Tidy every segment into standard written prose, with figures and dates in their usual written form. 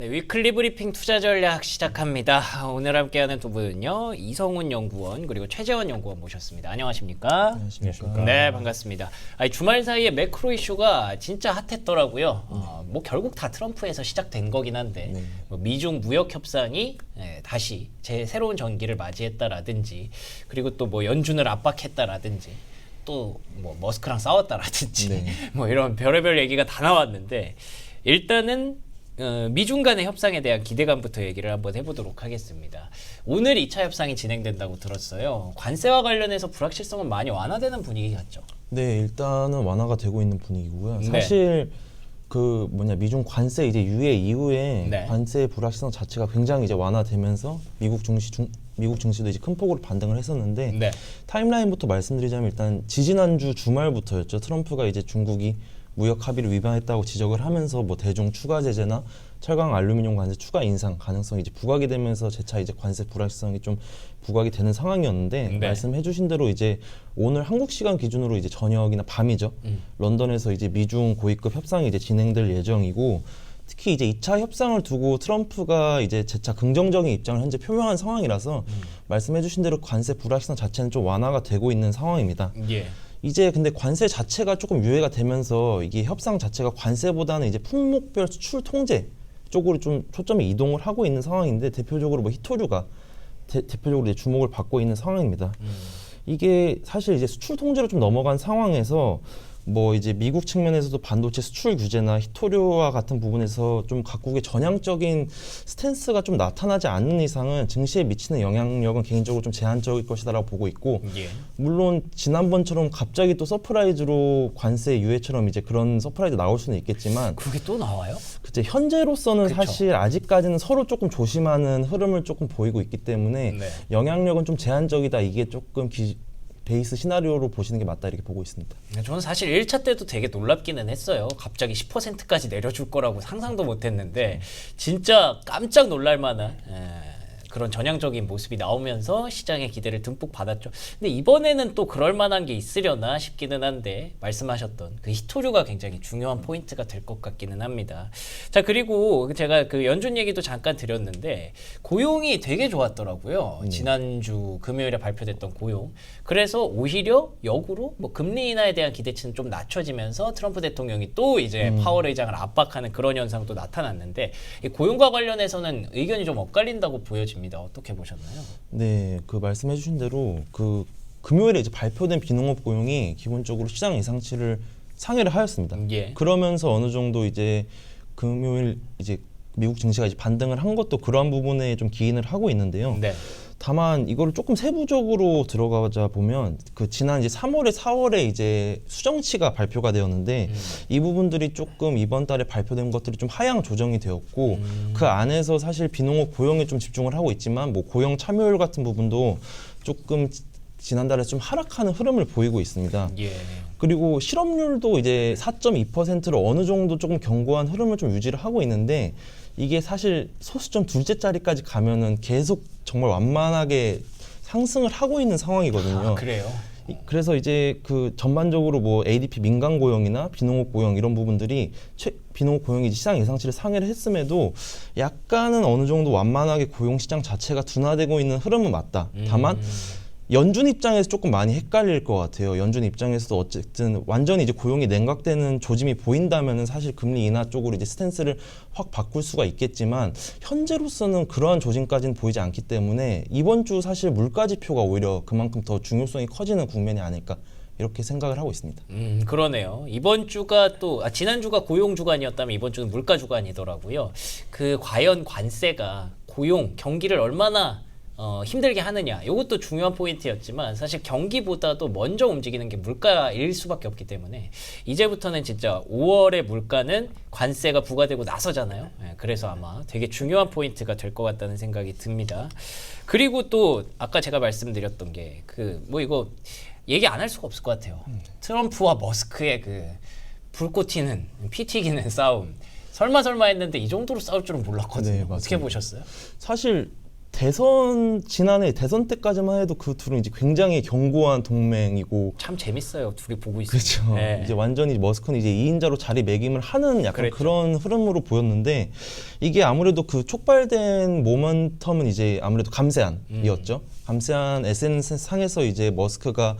네, 위클리 브리핑 투자 전략 시작합니다. 오늘 함께하는 두 분은요, 이성훈 연구원 그리고 최재원 연구원 모셨습니다. 안녕하십니까? 안녕하십니까? 네, 반갑습니다. 아니, 주말 사이에 매크로 이슈가 진짜 핫했더라고요. 뭐 결국 다 트럼프에서 시작된 거긴 한데 뭐 미중 무역 협상이 다시 새로운 전기를 맞이했다라든지, 그리고 또 뭐 연준을 압박했다라든지, 또 뭐 머스크랑 싸웠다라든지 뭐 이런 별의별 얘기가 다 나왔는데, 일단은 미중 간의 협상에 대한 기대감부터 얘기를 한번 해보도록 하겠습니다. 오늘 2차 협상이 진행된다고 들었어요. 관세와 관련해서 불확실성은 많이 완화되는 분위기 같죠? 네, 일단은 완화가 되고 있는 분위기고요. 사실 미중 관세 이제 유예 이후에 관세 불확실성 자체가 굉장히 이제 완화되면서 미국 증시도 이제 큰 폭으로 반등을 했었는데 타임라인부터 말씀드리자면 일단 지지난주 주말부터였죠. 트럼프가 이제 중국이 무역 합의를 위반했다고 지적을 하면서 뭐 대중 추가 제재나 철강 알루미늄 관세 추가 인상 가능성이 이제 부각이 되면서 재차 이제 관세 불확실성이 좀 부각이 되는 상황이었는데 말씀해주신 대로 이제 오늘 한국 시간 기준으로 이제 저녁이나 밤이죠. 런던에서 이제 미중 고위급 협상이 이제 진행될 예정이고, 특히 이제 2차 협상을 두고 트럼프가 이제 재차 긍정적인 입장을 현재 표명한 상황이라서 말씀해주신 대로 관세 불확실성 자체는 좀 완화가 되고 있는 상황입니다. 이제 근데 관세 자체가 조금 유예가 되면서 이게 협상 자체가 관세보다는 이제 품목별 수출 통제 쪽으로 좀 초점이 이동을 하고 있는 상황인데, 대표적으로 뭐 히토류가 대표적으로 이제 주목을 받고 있는 상황입니다. 이게 사실 이제 수출 통제로 좀 넘어간 상황에서 뭐 이제 미국 측면에서도 반도체 수출 규제나 히토류와 같은 부분에서 좀 각국의 전향적인 스탠스가 좀 나타나지 않는 이상은 증시에 미치는 영향력은 개인적으로 좀 제한적일 것이다라고 보고 있고, 물론 지난번처럼 갑자기 또 서프라이즈로 관세 유예처럼 이제 그런 서프라이즈 나올 수는 있겠지만, 그게 또 나와요? 그때 현재로서는 사실 아직까지는 서로 조금 조심하는 흐름을 조금 보이고 있기 때문에 영향력은 좀 제한적이다, 이게 조금 베이스 시나리오로 보시는 게 맞다, 이렇게 보고 있습니다. 저는 사실 1차 때도 되게 놀랍기는 했어요. 갑자기 10%까지 내려줄 거라고 상상도 못했는데 진짜 깜짝 놀랄 만한 그런 전향적인 모습이 나오면서 시장의 기대를 듬뿍 받았죠. 근데 이번에는 또 그럴 만한 게 있으려나 싶기는 한데, 말씀하셨던 그 히토류가 굉장히 중요한 포인트가 될 것 같기는 합니다. 자, 그리고 제가 그 연준 얘기도 잠깐 드렸는데 고용이 되게 좋았더라고요. 지난주 금요일에 발표됐던 고용. 그래서 오히려 역으로 뭐 금리 인하에 대한 기대치는 좀 낮춰지면서 트럼프 대통령이 또 이제 파월 의장을 압박하는 그런 현상도 나타났는데, 이 고용과 관련해서는 의견이 좀 엇갈린다고 보여집니다. 어떻게 보셨나요? 네, 그 말씀해주신 대로 그 금요일에 이제 발표된 비농업 고용이 기본적으로 시장 예상치를 상회를 하였습니다. 그러면서 어느 정도 이제 금요일 이제 미국 증시가 이제 반등을 한 것도 그러한 부분에 좀 기인을 하고 있는데요. 다만 이거를 조금 세부적으로 들어가자 보면 그 지난 이제 3월에 4월에 이제 수정치가 발표가 되었는데 이 부분들이 조금 이번 달에 발표된 것들이 좀 하향 조정이 되었고, 그 안에서 사실 비농업 고용에 좀 집중을 하고 있지만 뭐 고용 참여율 같은 부분도 조금 지난달에 좀 하락하는 흐름을 보이고 있습니다. 그리고 실업률도 이제 4.2%로 어느 정도 조금 견고한 흐름을 좀 유지를 하고 있는데, 이게 사실 소수점 둘째 자리까지 가면은 계속 정말 완만하게 상승을 하고 있는 상황이거든요. 아, 그래요? 그래서 이제 그 전반적으로 뭐 ADP 민간 고용이나 비농업 고용 이런 부분들이 비농업 고용이 시장 예상치를 상회를 했음에도 약간은 어느 정도 완만하게 고용 시장 자체가 둔화되고 있는 흐름은 맞다. 다만 연준 입장에서 조금 많이 헷갈릴 것 같아요. 연준 입장에서도 어쨌든 완전히 이제 고용이 냉각되는 조짐이 보인다면은 사실 금리 인하 쪽으로 이제 스탠스를 확 바꿀 수가 있겠지만, 현재로서는 그러한 조짐까지는 보이지 않기 때문에 이번 주 사실 물가 지표가 오히려 그만큼 더 중요성이 커지는 국면이 아닐까, 이렇게 생각을 하고 있습니다. 그러네요. 이번 주가 또 지난주가 고용 주간이었다면 이번 주는 물가 주간이더라고요. 그 과연 관세가 고용, 경기를 얼마나 힘들게 하느냐, 이것도 중요한 포인트였지만 사실 경기보다도 먼저 움직이는 게 물가일 수밖에 없기 때문에 이제부터는 진짜 5월의 물가는 관세가 부과되고 나서잖아요. 그래서 아마 되게 중요한 포인트가 될 것 같다는 생각이 듭니다. 그리고 또 아까 제가 말씀드렸던 게 그 뭐 이거 얘기 안 할 수가 없을 것 같아요. 트럼프와 머스크의 그 불꽃 튀는 피 튀기는 싸움, 설마 했는데 이 정도로 싸울 줄은 몰랐거든요. 어떻게 보셨어요? 사실 지난해 대선 때까지만 해도 그 둘은 이제 굉장히 견고한 동맹이고 참 재밌어요. 둘이 보고 있으면. 그렇죠. 네. 이제 완전히 머스크는 이제 2인자로 자리매김을 하는 약간 그랬죠. 그런 흐름으로 보였는데 이게 아무래도 그 촉발된 모멘텀은 이제 아무래도 감세안이었죠. 감세안 SNS 상에서 이제 머스크가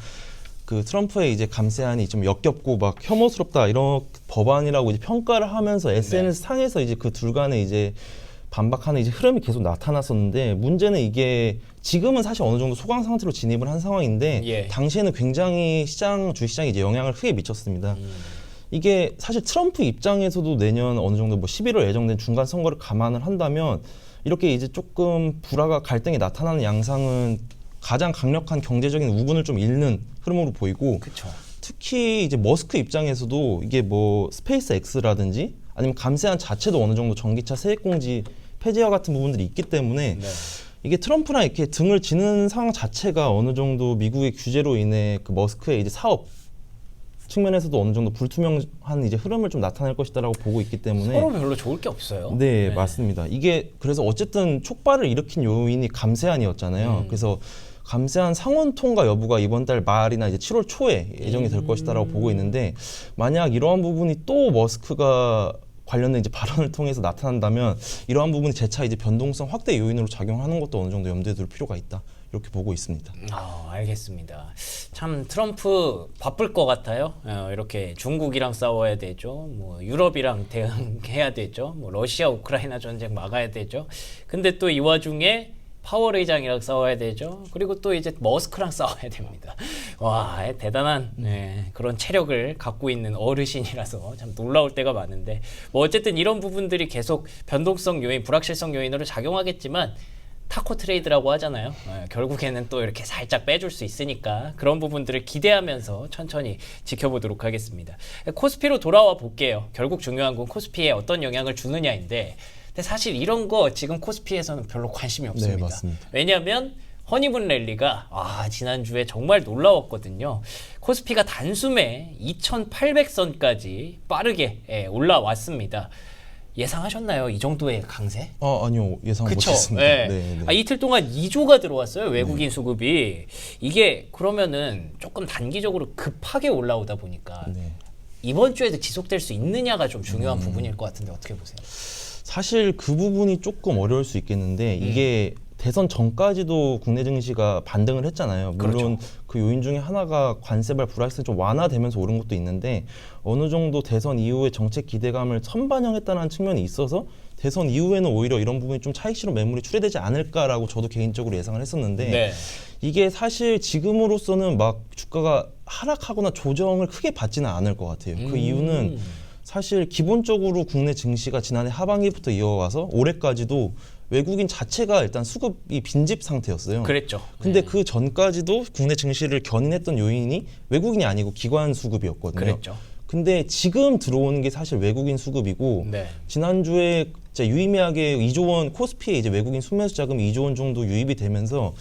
그 트럼프의 이제 감세안이 좀 역겹고 막 혐오스럽다 이런 법안이라고 이제 평가를 하면서 SNS 상에서 이제 그 둘 간의 이제 반박하는 이제 흐름이 계속 나타났었는데 문제는 이게 지금은 사실 어느 정도 소강 상태로 진입을 한 상황인데 당시에는 굉장히 주식시장에 이제 영향을 크게 미쳤습니다. 이게 사실 트럼프 입장에서도 내년 어느 정도 뭐 11월 예정된 중간 선거를 감안을 한다면 이렇게 이제 조금 불화가 갈등이 나타나는 양상은 가장 강력한 경제적인 우군을 좀 잃는 흐름으로 보이고 그쵸. 특히 이제 머스크 입장에서도 이게 뭐 스페이스 X라든지 아니면 감세안 자체도 어느 정도 전기차 세액공지 폐지와 같은 부분들이 있기 때문에 이게 트럼프랑 이렇게 등을 지는 상황 자체가 어느 정도 미국의 규제로 인해 그 머스크의 이제 사업 측면에서도 어느 정도 불투명한 이제 흐름을 좀 나타낼 것이다라고 보고 있기 때문에 서로 별로 좋을 게 없어요. 네, 맞습니다. 이게 그래서 어쨌든 촉발을 일으킨 요인이 감세안이었잖아요. 그래서 감세안 상원 통과 여부가 이번 달 말이나 이제 7월 초에 예정이 될 것이다라고 보고 있는데 만약 이러한 부분이 또 머스크가 관련된 이제 발언을 통해서 나타난다면 이러한 부분이 재차 이제 변동성 확대 요인으로 작용하는 것도 어느 정도 염두에 둘 필요가 있다. 이렇게 보고 있습니다. 알겠습니다. 참 트럼프 바쁠 것 같아요. 이렇게 중국이랑 싸워야 되죠. 뭐 유럽이랑 대응해야 되죠. 뭐 러시아 우크라이나 전쟁 막아야 되죠. 근데 또 이 와중에 파월 의장이랑 싸워야 되죠. 그리고 또 이제 머스크랑 싸워야 됩니다. 와, 대단한 그런 체력을 갖고 있는 어르신이라서 참 놀라울 때가 많은데 뭐 어쨌든 이런 부분들이 계속 변동성 요인, 불확실성 요인으로 작용하겠지만 타코 트레이드라고 하잖아요. 결국에는 또 이렇게 살짝 빼줄 수 있으니까 그런 부분들을 기대하면서 천천히 지켜보도록 하겠습니다. 코스피로 돌아와 볼게요. 결국 중요한 건 코스피에 어떤 영향을 주느냐인데 근데 사실 이런 거 지금 코스피에서는 별로 관심이 없습니다. 네, 맞습니다. 왜냐하면 허니문 랠리가 지난주에 정말 놀라웠거든요. 코스피가 단숨에 2,800선까지 빠르게 올라왔습니다. 예상하셨나요? 이 정도의 강세? 아니요. 예상 못했습니다. 네. 이틀 동안 2조가 들어왔어요. 외국인 수급이. 이게 그러면은 조금 단기적으로 급하게 올라오다 보니까 이번 주에도 지속될 수 있느냐가 좀 중요한 부분일 것 같은데 어떻게 보세요? 사실 그 부분이 조금 어려울 수 있겠는데 이게 대선 전까지도 국내 증시가 반등을 했잖아요. 물론 그렇죠. 그 요인 중에 하나가 관세발 불확실성이 좀 완화되면서 오른 것도 있는데 어느 정도 대선 이후에 정책 기대감을 선반영했다는 측면이 있어서 대선 이후에는 오히려 이런 부분이 좀 차익실현 매물이 출회되지 않을까라고 저도 개인적으로 예상을 했었는데 이게 사실 지금으로서는 막 주가가 하락하거나 조정을 크게 받지는 않을 것 같아요. 그 이유는 사실 기본적으로 국내 증시가 지난해 하반기부터 이어와서 올해까지도 외국인 자체가 일단 수급이 빈집 상태였어요. 그랬죠. 근데 그 전까지도 국내 증시를 견인했던 요인이 외국인이 아니고 기관 수급이었거든요. 그랬죠. 근데 지금 들어오는 게 사실 외국인 수급이고 지난주에 진짜 유의미하게 2조 원 코스피에 이제 외국인 순매수 자금이 2조 원 정도 유입이 되면서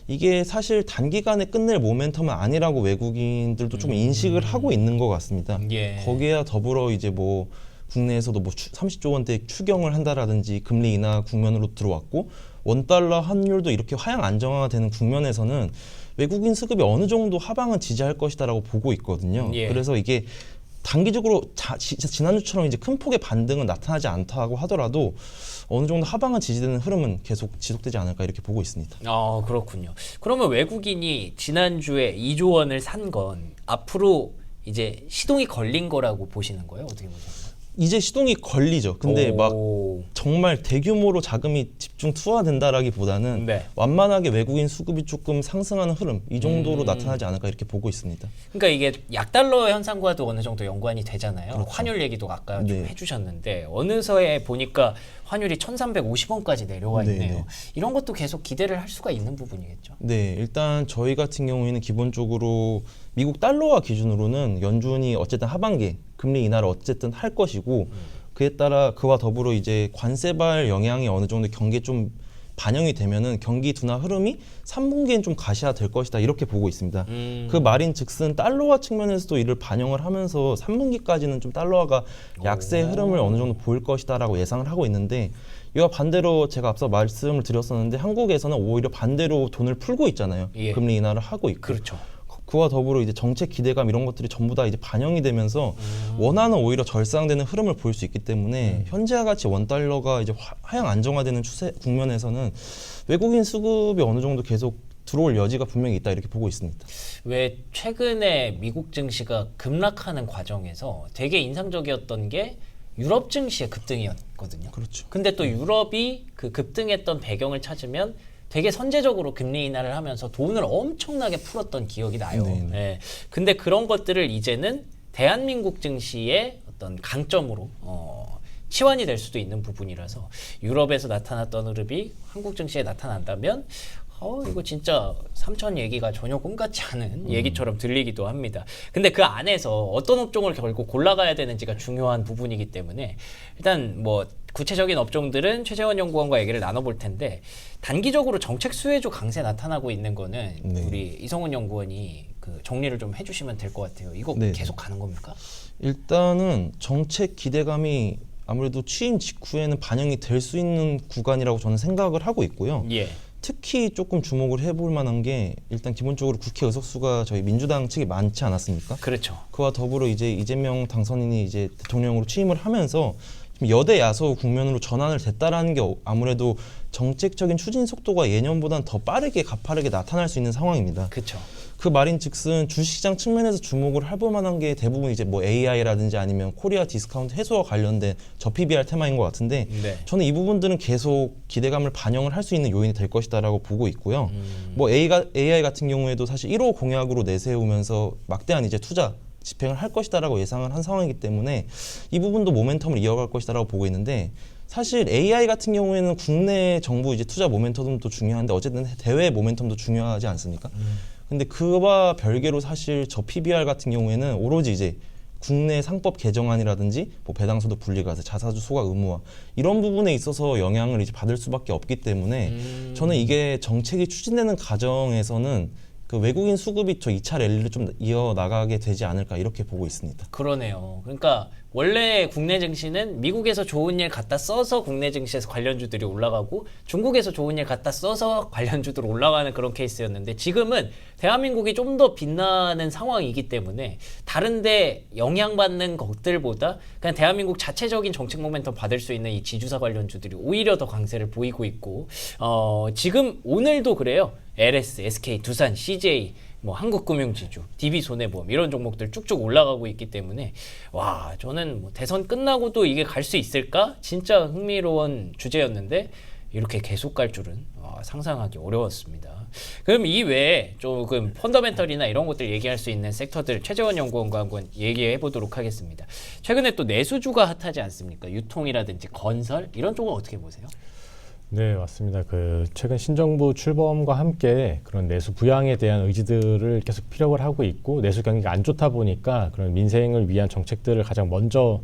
이게 사실 단기간에 끝낼 모멘텀은 아니라고 외국인들도 좀 인식을 하고 있는 것 같습니다. 거기에 더불어 이제 뭐 국내에서도 뭐 30조 원대 추경을 한다라든지 금리 인하 국면으로 들어왔고 원달러 환율도 이렇게 하향 안정화가 되는 국면에서는 외국인 수급이 어느 정도 하방은 지지할 것이다라고 보고 있거든요. 그래서 이게 단기적으로 지난주처럼 이제 큰 폭의 반등은 나타나지 않다고 하더라도 어느 정도 하방은 지지되는 흐름은 계속 지속되지 않을까 이렇게 보고 있습니다. 그렇군요. 그러면 외국인이 지난주에 2조 원을 산 건 앞으로 이제 시동이 걸린 거라고 보시는 거예요? 어떻게 보시는 거예요? 이제 시동이 걸리죠. 근데 막 정말 대규모로 자금이 집중 투하된다라기보다는 완만하게 외국인 수급이 조금 상승하는 흐름 이 정도로 나타나지 않을까 이렇게 보고 있습니다. 그러니까 이게 약달러 현상과도 어느 정도 연관이 되잖아요. 환율 얘기도 아까 좀 해주셨는데 어느서에 보니까 환율이 1,350원까지 내려와 있네요. 이런 것도 계속 기대를 할 수가 있는 부분이겠죠. 네, 일단 저희 같은 경우에는 기본적으로 미국 달러화 기준으로는 연준이 어쨌든 하반기 금리 인하를 어쨌든 할 것이고 그에 따라 그와 더불어 이제 관세발 영향이 어느 정도 경기에 좀 반영이 되면은 경기 둔화 흐름이 3분기엔 좀 가시화될 것이다 이렇게 보고 있습니다. 그 말인즉슨 달러화 측면에서도 이를 반영을 하면서 3분기까지는 좀 달러화가 약세 흐름을 어느 정도 보일 것이다라고 예상을 하고 있는데 이와 반대로 제가 앞서 말씀을 드렸었는데 한국에서는 오히려 반대로 돈을 풀고 있잖아요. 예. 금리 인하를 하고 있고. 그렇죠. 그와 더불어 이제 정책 기대감 이런 것들이 전부 다 이제 반영이 되면서 원화는 오히려 절상되는 흐름을 볼 수 있기 때문에 현재와 같이 원 달러가 이제 하향 안정화되는 추세 국면에서는 외국인 수급이 어느 정도 계속 들어올 여지가 분명히 있다 이렇게 보고 있습니다. 왜 최근에 미국 증시가 급락하는 과정에서 되게 인상적이었던 게 유럽 증시의 급등이었거든요. 그렇죠. 근데 또 유럽이 그 급등했던 배경을 찾으면 되게 선제적으로 금리 인하를 하면서 돈을 엄청나게 풀었던 기억이 나요. 네네. 예. 근데 그런 것들을 이제는 대한민국 증시의 어떤 강점으로 치환이 될 수도 있는 부분이라서 유럽에서 나타났던 흐름이 한국 증시에 나타난다면 이거 진짜 삼천 얘기가 전혀 꿈 같지 않은 얘기처럼 들리기도 합니다. 근데 그 안에서 어떤 업종을 결국 골라가야 되는지가 중요한 부분이기 때문에 일단 뭐 구체적인 업종들은 최재원 연구원과 얘기를 나눠볼 텐데 단기적으로 정책 수혜주 강세 나타나고 있는 거는 네. 우리 이성훈 연구원이 그 정리를 좀 해주시면 될 것 같아요. 이거 네. 계속 가는 겁니까? 일단은 정책 기대감이 아무래도 취임 직후에는 반영이 될 수 있는 구간이라고 저는 생각을 하고 있고요. 예. 특히 조금 주목을 해볼 만한 게 일단 기본적으로 국회 의석수가 저희 민주당 측이 많지 않았습니까? 그렇죠. 그와 더불어 이제 이재명 당선인이 이제 대통령으로 취임을 하면서 여대 야소 국면으로 전환을 됐다라는 게 아무래도 정책적인 추진 속도가 예년보다는 더 빠르게 가파르게 나타날 수 있는 상황입니다. 그렇죠. 그 말인즉슨 주식시장 측면에서 주목을 해볼 만한 게 대부분 이제 뭐 AI라든지 아니면 코리아 디스카운트 해소와 관련된 저 PBR 테마인 것 같은데 네. 저는 이 부분들은 계속 기대감을 반영을 할 수 있는 요인이 될 것이다라고 보고 있고요. 뭐 AI 같은 경우에도 사실 1호 공약으로 내세우면서 막대한 이제 투자 집행을 할 것이다라고 예상을 한 상황이기 때문에 이 부분도 모멘텀을 이어갈 것이다라고 보고 있는데 사실 AI 같은 경우에는 국내 정부 이제 투자 모멘텀도 중요한데 어쨌든 대외 모멘텀도 중요하지 않습니까? 근데 그와 별개로 사실 저 PBR 같은 경우에는 오로지 이제 국내 상법 개정안이라든지 뭐 배당소득 분리과세, 자사주 소각 의무화 이런 부분에 있어서 영향을 이제 받을 수밖에 없기 때문에 저는 이게 정책이 추진되는 과정에서는 그 외국인 수급이 저 2차 랠리를 좀 이어나가게 되지 않을까 이렇게 보고 있습니다. 그러네요. 그러니까 원래 국내 증시는 미국에서 좋은 일 갖다 써서 국내 증시에서 관련주들이 올라가고 중국에서 좋은 일 갖다 써서 관련주들 올라가는 그런 케이스였는데 지금은 대한민국이 좀 더 빛나는 상황이기 때문에 다른데 영향받는 것들보다 그냥 대한민국 자체적인 정책 모멘텀 받을 수 있는 이 지주사 관련주들이 오히려 더 강세를 보이고 있고 지금 오늘도 그래요. LS, SK, 두산, CJ, 뭐 한국금융지주, DB손해보험 이런 종목들 쭉쭉 올라가고 있기 때문에 와 저는 뭐 대선 끝나고도 이게 갈 수 있을까? 진짜 흥미로운 주제였는데 이렇게 계속 갈 줄은 상상하기 어려웠습니다. 그럼 이 외에 조금 펀더멘털이나 이런 것들 얘기할 수 있는 섹터들 최재원 연구원과 한번 얘기해 보도록 하겠습니다. 최근에 또 내수주가 핫하지 않습니까? 유통이라든지 건설 이런 쪽은 어떻게 보세요? 네, 맞습니다. 그 최근 신정부 출범과 함께 그런 내수 부양에 대한 의지들을 계속 피력을 하고 있고 내수 경기가 안 좋다 보니까 그런 민생을 위한 정책들을 가장 먼저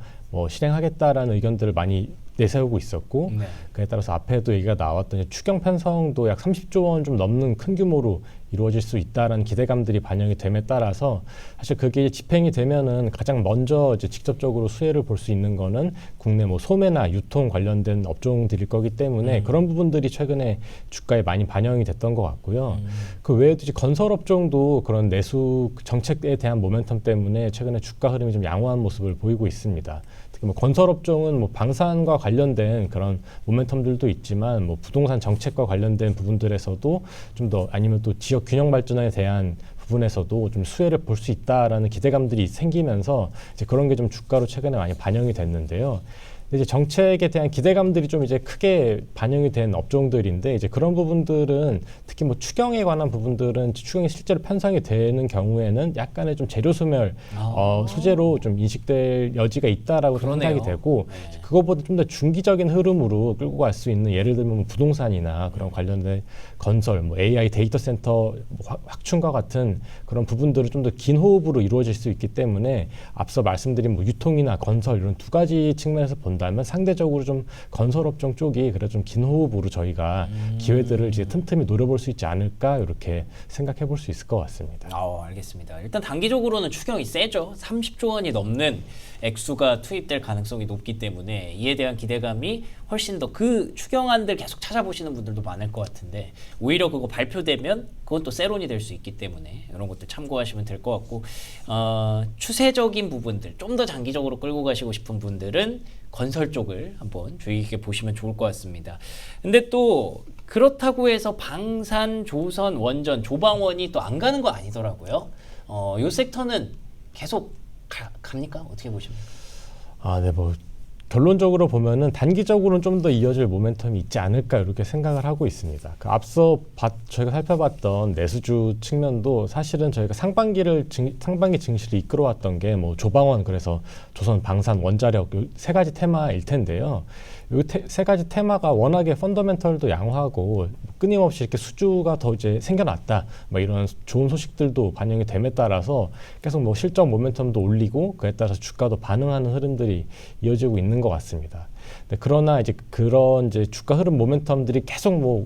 실행하겠다라는 의견들을 많이 내세우고 있었고 네. 그에 따라서 앞에도 얘기가 나왔던 추경 편성도 약 30조 원 좀 넘는 큰 규모로 이루어질 수 있다라는 기대감들이 반영이 됨에 따라서 사실 그게 집행이 되면은 가장 먼저 이제 직접적으로 수혜를 볼 수 있는 거는 국내 뭐 소매나 유통 관련된 업종들일 거기 때문에 그런 부분들이 최근에 주가에 많이 반영이 됐던 것 같고요. 그 외에도 이제 건설 업종도 그런 내수 정책에 대한 모멘텀 때문에 최근에 주가 흐름이 좀 양호한 모습을 보이고 있습니다. 특히 뭐 건설 업종은 뭐 방산과 관련된 그런 모멘텀들도 있지만 뭐 부동산 정책과 관련된 부분들에서도 좀 더 아니면 또 지역 균형 발전에 대한 부분에서도 좀 수혜를 볼 수 있다라는 기대감들이 생기면서 이제 그런 게 좀 주가로 최근에 많이 반영이 됐는데요. 이제 정책에 대한 기대감들이 좀 이제 크게 반영이 된 업종들인데 이제 그런 부분들은 특히 뭐 추경에 관한 부분들은 추경이 실제로 편성이 되는 경우에는 약간의 좀 재료 소멸 소재로 좀 인식될 여지가 있다라고 생각이 되고 네. 그것보다 좀 더 중기적인 흐름으로 끌고 갈 수 있는 예를 들면 뭐 부동산이나 그런 관련된 건설, 뭐 AI 데이터 센터 확충과 같은 그런 부분들을 좀 더 긴 호흡으로 이루어질 수 있기 때문에 앞서 말씀드린 뭐 유통이나 건설 이런 두 가지 측면에서 본다면 상대적으로 좀 건설업종 쪽이 그래 좀 긴 호흡으로 저희가 기회들을 이제 틈틈이 노려볼 수 있지 않을까 이렇게 생각해 볼 수 있을 것 같습니다. 알겠습니다. 일단 단기적으로는 추경이 세죠. 30조 원이 넘는 액수가 투입될 가능성이 높기 때문에 이에 대한 기대감이 훨씬 더 그 추경안들 계속 찾아보시는 분들도 많을 것 같은데 오히려 그거 발표되면 그건 또 세론이 될 수 있기 때문에 이런 것들 참고하시면 될 것 같고 추세적인 부분들 좀 더 장기적으로 끌고 가시고 싶은 분들은 건설 쪽을 한번 주의 깊게 보시면 좋을 것 같습니다. 근데 또 그렇다고 해서 방산, 조선, 원전, 조방원이 또 안 가는 거 아니더라고요. 요 섹터는 계속 갑니까? 어떻게 보십니까? 네, 뭐 결론적으로 보면은 단기적으로는 좀 더 이어질 모멘텀이 있지 않을까 이렇게 생각을 하고 있습니다. 앞서 저희가 살펴봤던 내수주 측면도 사실은 저희가 상반기 증시를 이끌어왔던 게 뭐 조방원 그래서 조선, 방산, 원자력 요 세 가지 테마일 텐데요. 이 세 가지 테마가 워낙에 펀더멘털도 양호하고 끊임없이 이렇게 수주가 더 이제 생겨났다. 뭐 이런 좋은 소식들도 반영이 됨에 따라서 계속 뭐 실적 모멘텀도 올리고 그에 따라서 주가도 반응하는 흐름들이 이어지고 있는 것 같습니다. 그러나 이제 그런 이제 주가 흐름 모멘텀들이 계속 뭐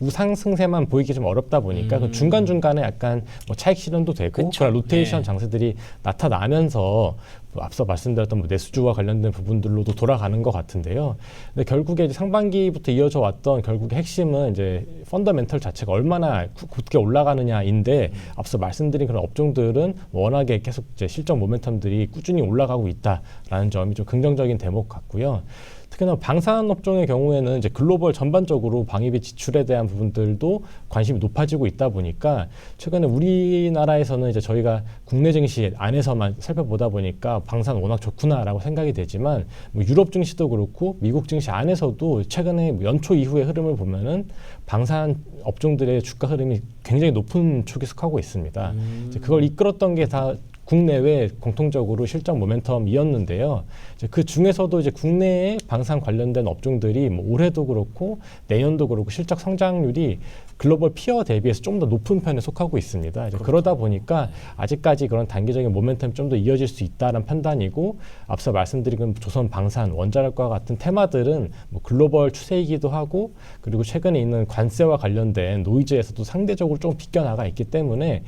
우상승세만 보이기 좀 어렵다 보니까 그 중간 중간에 약간 뭐 차익 실현도 되고 그런 로테이션 장세들이 나타나면서 앞서 말씀드렸던 뭐 내수주와 관련된 부분들로도 돌아가는 것 같은데요. 근데 결국에 이제 상반기부터 이어져 왔던 결국의 핵심은 이제 펀더멘털 자체가 얼마나 굳게 올라가느냐인데 앞서 말씀드린 그런 업종들은 워낙에 계속 이제 실적 모멘텀들이 꾸준히 올라가고 있다라는 점이 좀 긍정적인 대목 같고요. 특히나 방산 업종의 경우에는 이제 글로벌 전반적으로 방위비 지출에 대한 부분들도 관심이 높아지고 있다 보니까 최근에 우리나라에서는 이제 저희가 국내 증시 안에서만 살펴보다 보니까 방산 워낙 좋구나라고 생각이 되지만 뭐 유럽 증시도 그렇고 미국 증시 안에서도 최근에 뭐 연초 이후의 흐름을 보면은 방산 업종들의 주가 흐름이 굉장히 높은 축에 속하고 있습니다. 이제 그걸 이끌었던 게 다 국내외 공통적으로 실적 모멘텀이었는데요. 그 중에서도 이제 국내에 방산 관련된 업종들이 뭐 올해도 그렇고 내년도 그렇고 실적 성장률이 글로벌 피어 대비해서 좀 더 높은 편에 속하고 있습니다. 그렇죠. 그러다 보니까 아직까지 그런 단기적인 모멘텀이 좀 더 이어질 수 있다는 판단이고 앞서 말씀드린 조선 방산, 원자력과 같은 테마들은 뭐 글로벌 추세이기도 하고 그리고 최근에 있는 관세와 관련된 노이즈에서도 상대적으로 좀 비껴나가 있기 때문에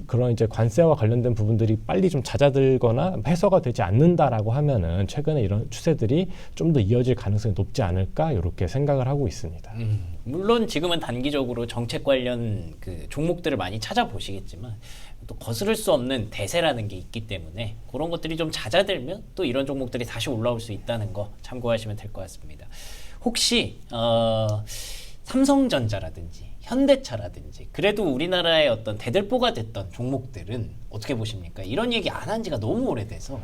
그런 이제 관세와 관련된 부분들이 빨리 좀 잦아들거나 해소가 되지 않는다라고 하면은 최근에 이런 추세들이 좀 더 이어질 가능성이 높지 않을까 이렇게 생각을 하고 있습니다. 물론 지금은 단기적으로 정책 관련 그 종목들을 많이 찾아보시겠지만 또 거스를 수 없는 대세라는 게 있기 때문에 그런 것들이 좀 잦아들면 또 이런 종목들이 다시 올라올 수 있다는 거 참고하시면 될 것 같습니다. 혹시 삼성전자라든지 현대차라든지 그래도 우리나라의 어떤 대들보가 됐던 종목들은 어떻게 보십니까? 이런 얘기 안 한 지가 너무 오래돼서.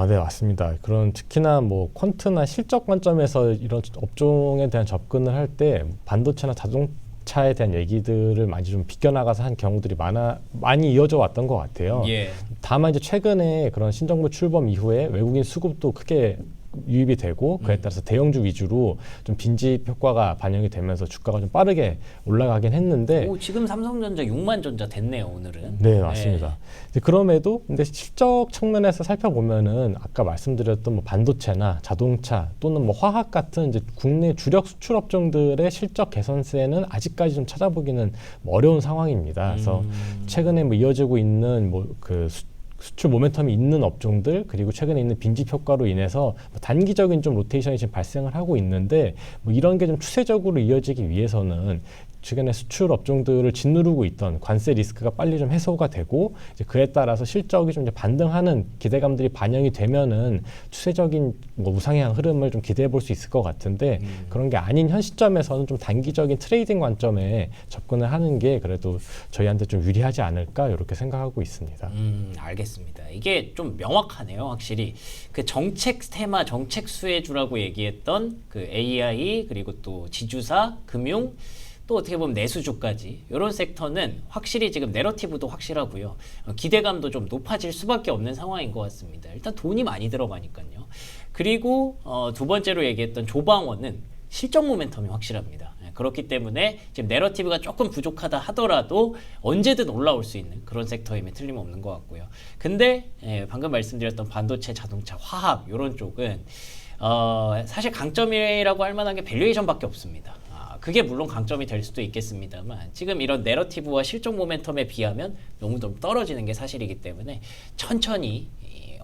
네, 맞습니다. 그런 특히나 뭐 퀀트나 실적 관점에서 이런 업종에 대한 접근을 할 때 반도체나 자동차에 대한 얘기들을 많이 좀 비껴나가서 한 경우들이 많이 이어져 왔던 것 같아요. 예. 다만 이제 최근에 그런 신정부 출범 이후에 외국인 수급도 크게 유입이 되고 그에 따라서 대형주 위주로 좀 빈집 효과가 반영이 되면서 주가가 좀 빠르게 올라가긴 했는데 지금 삼성전자 6만 전자 됐네요 오늘은. 네, 맞습니다. 네. 그럼에도 근데 실적 측면에서 살펴보면은 아까 말씀드렸던 뭐 반도체나 자동차 또는 뭐 화학 같은 이제 국내 주력 수출 업종들의 실적 개선세는 아직까지 좀 찾아보기는 뭐 어려운 상황입니다. 그래서 최근에 뭐 이어지고 있는 뭐 그 수출 모멘텀이 있는 업종들 그리고 최근에 있는 빈집 효과로 인해서 뭐 단기적인 좀 로테이션이 지금 발생을 하고 있는데 뭐 이런 게 좀 추세적으로 이어지기 위해서는 최근에 수출 업종들을 짓누르고 있던 관세 리스크가 빨리 좀 해소가 되고 이제 그에 따라서 실적이 좀 이제 반등하는 기대감들이 반영이 되면은 추세적인 뭐 우상향 흐름을 좀 기대해 볼 수 있을 것 같은데 그런 게 아닌 현 시점에서는 좀 단기적인 트레이딩 관점에 접근을 하는 게 그래도 저희한테 좀 유리하지 않을까 이렇게 생각하고 있습니다. 알겠습니다. 이게 좀 명확하네요, 확실히. 그 정책 테마, 정책 수혜주라고 얘기했던 그 AI 그리고 또 지주사, 금융 또 어떻게 보면 내수주까지 이런 섹터는 확실히 지금 내러티브도 확실하고요. 기대감도 좀 높아질 수밖에 없는 상황인 것 같습니다. 일단 돈이 많이 들어가니까요. 그리고 두 번째로 얘기했던 조방원은 실적 모멘텀이 확실합니다. 그렇기 때문에 지금 내러티브가 조금 부족하다 하더라도 언제든 올라올 수 있는 그런 섹터임에 틀림없는 것 같고요. 근데 방금 말씀드렸던 반도체, 자동차, 화학 이런 쪽은 사실 강점이라고 할 만한 게 밸류에이션밖에 없습니다. 그게 물론 강점이 될 수도 있겠습니다만 지금 이런 내러티브와 실적 모멘텀에 비하면 너무 좀 떨어지는 게 사실이기 때문에 천천히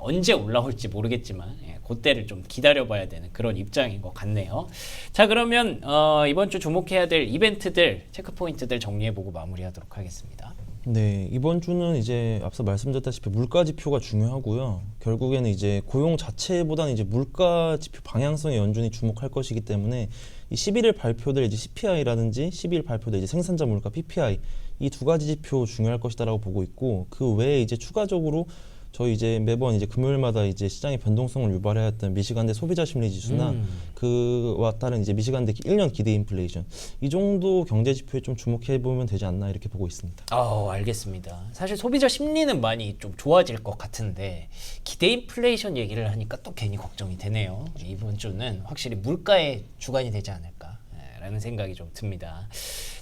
언제 올라올지 모르겠지만 그때를 좀 기다려봐야 되는 그런 입장인 것 같네요. 자, 그러면 이번 주 주목해야 될 이벤트들, 체크포인트들 정리해보고 마무리하도록 하겠습니다. 네, 이번 주는 이제 앞서 말씀드렸다시피 물가 지표가 중요하고요. 결국에는 이제 고용 자체보다는 이제 물가 지표 방향성에 연준이 주목할 것이기 때문에 이 11일 발표될 이제 CPI라든지 12일 발표될 이제 생산자 물가 PPI 이 두 가지 지표 중요할 것이다라고 보고 있고, 그 외에 이제 추가적으로 저희 이제 매번 이제 금요일마다 이제 시장의 변동성을 유발해야 했던 미시간대 소비자 심리 지수나 그와 따른 이제 미시간대 1년 기대 인플레이션, 이 정도 경제 지표에 좀 주목해 보면 되지 않나 이렇게 보고 있습니다. 알겠습니다. 사실 소비자 심리는 많이 좀 좋아질 것 같은데 기대 인플레이션 얘기를 하니까 또 괜히 걱정이 되네요. 이번 주는 확실히 물가의 주간이 되지 않을까라는 생각이 좀 듭니다.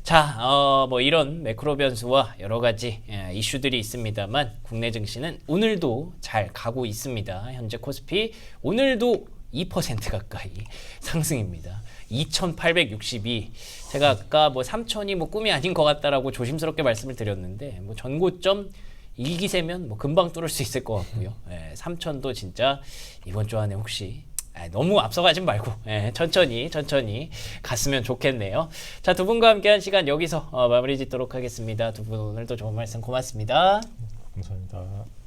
자, 뭐 이런 매크로 변수와 여러 가지 이슈들이 있습니다만 국내 증시는 오늘도 잘 가고 있습니다. 현재 코스피 오늘도 2% 가까이 상승입니다. 2,862. 제가 아까 뭐 3,000이 뭐 꿈이 아닌 것 같다라고 조심스럽게 말씀을 드렸는데 뭐 전고점 일기세면 뭐 금방 뚫을 수 있을 것 같고요. 3,000도 진짜 이번 주 안에 혹시 너무 앞서가지 말고 천천히 갔으면 좋겠네요. 자, 두 분과 함께한 시간 여기서 마무리 짓도록 하겠습니다. 두 분 오늘도 좋은 말씀 고맙습니다. 감사합니다.